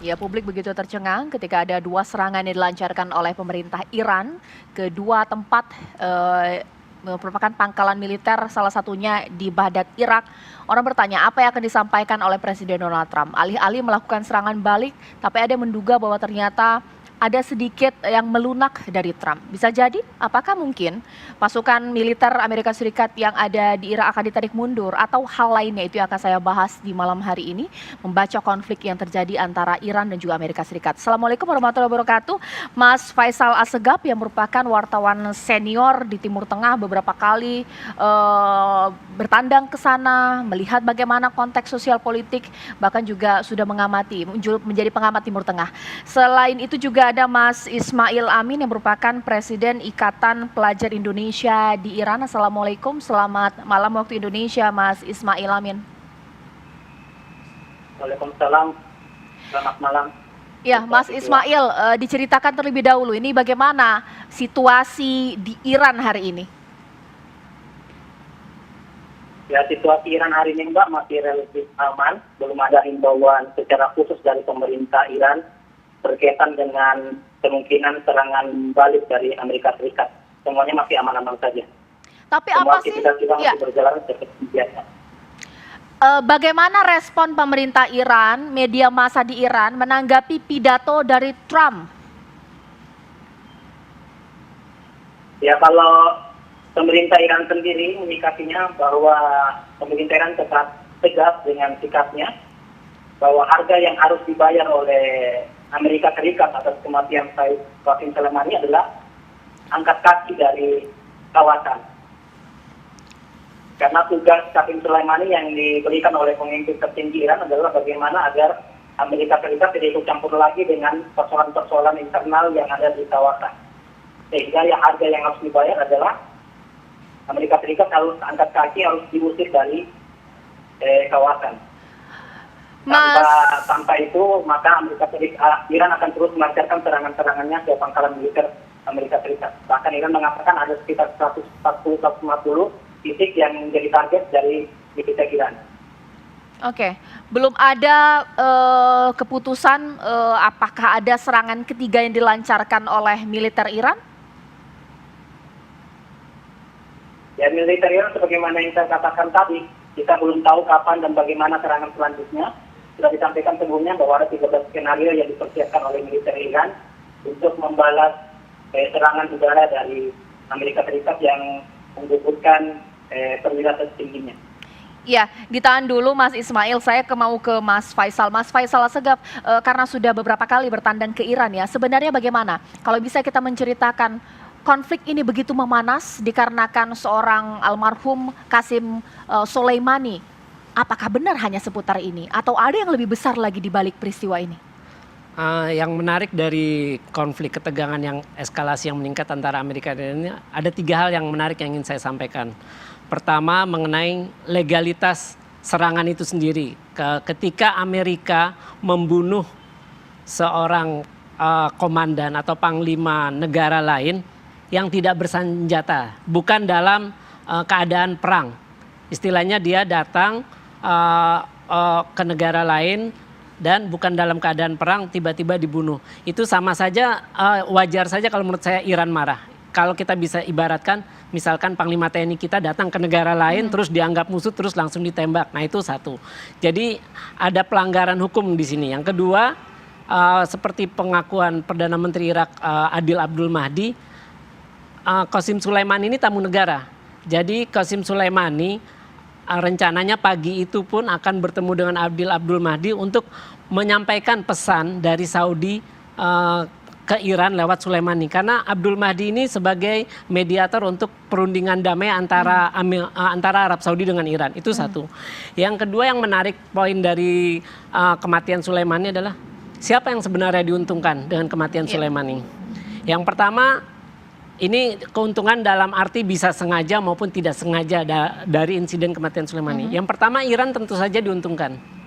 Ya, publik begitu tercengang ketika ada dua serangan yang dilancarkan oleh pemerintah Iran ke dua tempat merupakan pangkalan militer, salah satunya di Baghdad, Irak. Orang bertanya apa yang akan disampaikan oleh Presiden Donald Trump. Alih-alih melakukan serangan balik, tapi ada yang menduga bahwa ternyata ada sedikit yang melunak dari Trump. Bisa jadi, apakah mungkin pasukan militer Amerika Serikat yang ada di Irak akan ditarik mundur atau hal lainnya, itu yang akan saya bahas di malam hari ini, membaca konflik yang terjadi antara Iran dan juga Amerika Serikat. Assalamualaikum warahmatullahi wabarakatuh. Mas Faisal Assegaf yang merupakan wartawan senior di Timur Tengah, beberapa kali bertandang ke sana, melihat bagaimana konteks sosial politik, bahkan juga sudah mengamati, menjadi pengamat Timur Tengah. Selain itu juga ada Mas Ismail Amin yang merupakan Presiden Ikatan Pelajar Indonesia di Iran. Assalamualaikum, selamat malam waktu Indonesia, Mas Ismail Amin. Waalaikumsalam, selamat malam. Ya, Mas Ismail, diceritakan terlebih dahulu ini bagaimana situasi di Iran hari ini? Ya, situasi Iran hari ini, Mbak, masih relatif aman. Belum ada himbauan secara khusus dari pemerintah Iran berkaitan dengan kemungkinan serangan balik dari Amerika Serikat. Semuanya masih aman-aman saja. Tapi semua apa sih? Kita masih berjalan seperti biasa. Bagaimana respon pemerintah Iran, media massa di Iran menanggapi pidato dari Trump? Ya, kalau pemerintah Iran sendiri menyikapinya bahwa pemerintah Iran tetap tegas dengan sikapnya bahwa harga yang harus dibayar oleh Amerika Serikat atas kematian Qasim Soleimani adalah angkat kaki dari kawasan. Karena tugas Qasim Soleimani yang diberikan oleh pemimpin tertinggi Iran adalah bagaimana agar Amerika Serikat tidak ikut campur lagi dengan persoalan-persoalan internal yang ada di kawasan. Sehingga harga yang harus dibayar adalah Amerika Serikat harus angkat kaki, harus diusir dari kawasan. Tanpa itu, maka Iran akan terus melancarkan serangan-serangannya ke pangkalan militer Amerika Serikat. Bahkan Iran mengatakan ada sekitar 140-150 titik yang menjadi target dari militer Iran. Oke, belum ada keputusan apakah ada serangan ketiga yang dilancarkan oleh militer Iran? Ya, militer Iran sebagaimana yang saya katakan tadi, kita belum tahu kapan dan bagaimana serangan selanjutnya. Sudah disampaikan sebelumnya bahwa ada 13 skenario yang dipersiapkan oleh militer Iran untuk membalas serangan udara dari Amerika Serikat yang menggugurkan perwira tertingginya. Ya, ditahan dulu Mas Ismail, saya mau ke Mas Faisal. Mas Faisal Assegaf, karena sudah beberapa kali bertandang ke Iran ya, sebenarnya bagaimana? Kalau bisa kita menceritakan konflik ini begitu memanas dikarenakan seorang almarhum Qasim Soleimani. Apakah benar hanya seputar ini atau ada yang lebih besar lagi di balik peristiwa ini? Yang menarik dari konflik ketegangan yang eskalasi yang meningkat antara Amerika dan Iran, ada 3 hal yang menarik yang ingin saya sampaikan. Pertama, mengenai legalitas serangan itu sendiri. Ketika Amerika membunuh seorang komandan atau panglima negara lain yang tidak bersenjata, bukan dalam keadaan perang. Istilahnya dia datang ke negara lain dan bukan dalam keadaan perang, tiba-tiba dibunuh. Itu sama saja, wajar saja kalau menurut saya Iran marah. Kalau kita bisa ibaratkan, misalkan Panglima TNI kita datang ke negara lain, terus dianggap musuh, terus langsung ditembak. Nah itu satu. Jadi ada pelanggaran hukum di sini. Yang kedua, seperti pengakuan Perdana Menteri Irak Adil Abdul Mahdi, Qasim Soleimani ini tamu negara. Jadi Qasim Soleimani rencananya pagi itu pun akan bertemu dengan Adil Abdul Mahdi untuk menyampaikan pesan dari Saudi ke Iran lewat Soleimani. Karena Abdul Mahdi ini sebagai mediator untuk perundingan damai antara Arab Saudi dengan Iran. Itu satu. Yang kedua yang menarik poin dari kematian Soleimani adalah siapa yang sebenarnya diuntungkan dengan kematian Soleimani. Yang pertama, ini keuntungan dalam arti bisa sengaja maupun tidak sengaja dari insiden kematian Soleimani. Yang pertama, Iran tentu saja diuntungkan.